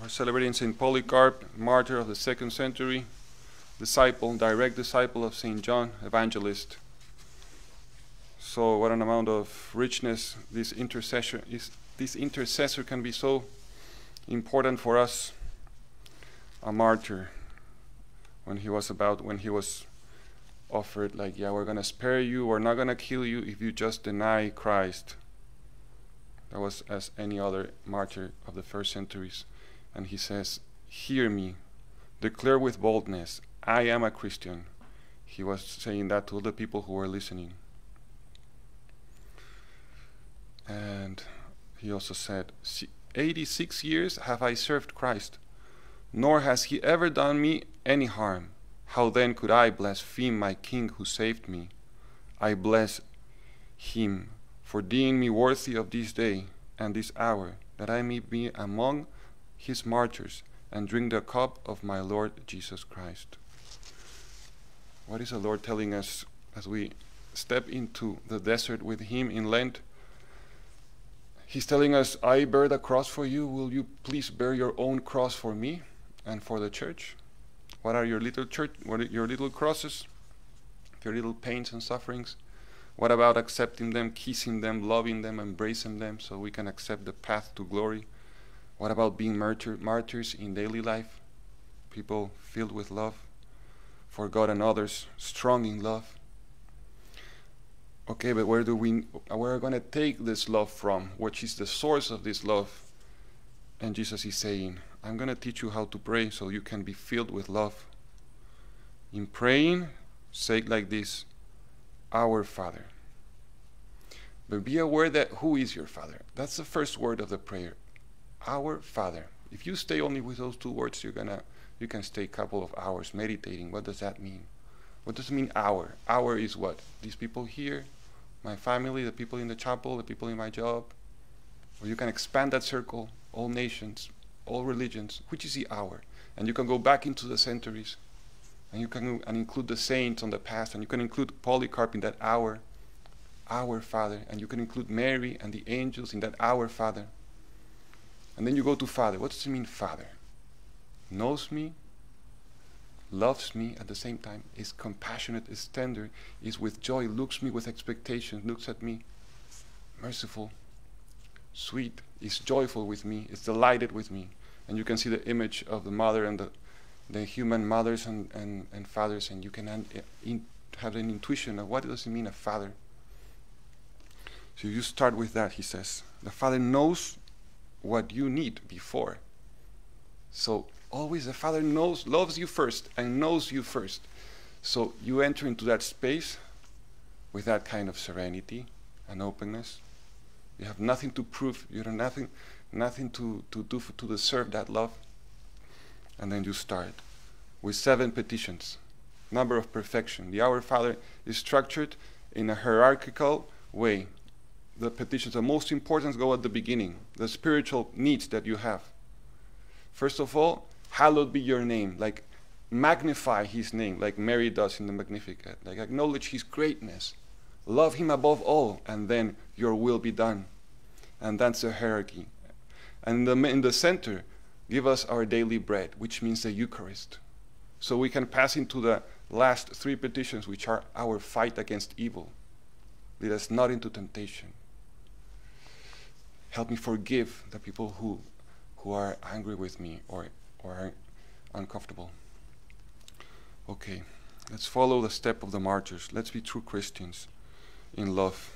We're celebrating St. Polycarp, martyr of the 2nd century, disciple, direct disciple of St. John, evangelist. So what an amount of richness this intercessor can be so important for us. A martyr, when he was offered, like, yeah, we're gonna spare you, we're not gonna kill you if you just deny Christ. That was as any other martyr of the first centuries. And he says, hear me, declare with boldness, I am a Christian. He was saying that to the people who were listening. And he also said, 86 years have I served Christ, nor has he ever done me any harm. How then could I blaspheme my King who saved me? I bless him for deeming me worthy of this day and this hour, that I may be among his martyrs and drink the cup of my Lord Jesus Christ. What is the Lord telling us as we step into the desert with him in Lent? He's telling us, I bear the cross for you. Will you please bear your own cross for me and for the church? What are your little your little crosses, your little pains and sufferings? What about accepting them, kissing them, loving them, embracing them, so we can accept the path to glory? What about being martyrs in daily life? People filled with love for God and others, strong in love. Okay, but where are going to take this love from? Which is the source of this love? And Jesus is saying, I'm going to teach you how to pray so you can be filled with love. In praying, say it like this, Our Father. But be aware that who is your Father? That's the first word of the prayer. Our Father. If you stay only with those two words, you can stay a couple of hours meditating. What does that mean? What does it mean, our? Our is what? These people here, my family, the people in the chapel, the people in my job. Or you can expand that circle, all nations, all religions. Which is the our? And you can go back into the centuries, and you can include the saints on the past, and you can include Polycarp in that our Father, and you can include Mary and the angels in that our Father. And then you go to Father. What does it mean, Father? Knows me, loves me at the same time, is compassionate, is tender, is with joy, looks me with expectation, looks at me, merciful, sweet, is joyful with me, is delighted with me. And you can see the image of the mother and the human mothers and fathers, and you can have an intuition of what does it mean, a father. So you start with that, he says. The Father knows what you need before. So always the Father loves you first and knows you first. So you enter into that space with that kind of serenity and openness. You have nothing to prove. You have nothing to do to deserve that love. And then you start with 7 petitions, number of perfection. The Our Father is structured in a hierarchical way. The petitions, the most important, go at the beginning, the spiritual needs that you have. First of all, hallowed be your name, like magnify his name, like Mary does in the Magnificat, like acknowledge his greatness, love him above all, and then your will be done. And that's the hierarchy. And in the center, give us our daily bread, which means the Eucharist. So we can pass into the last 3 petitions, which are our fight against evil. Lead us not into temptation. Help me forgive the people who are angry with me or are uncomfortable. Okay, let's follow the step of the martyrs. Let's be true Christians in love.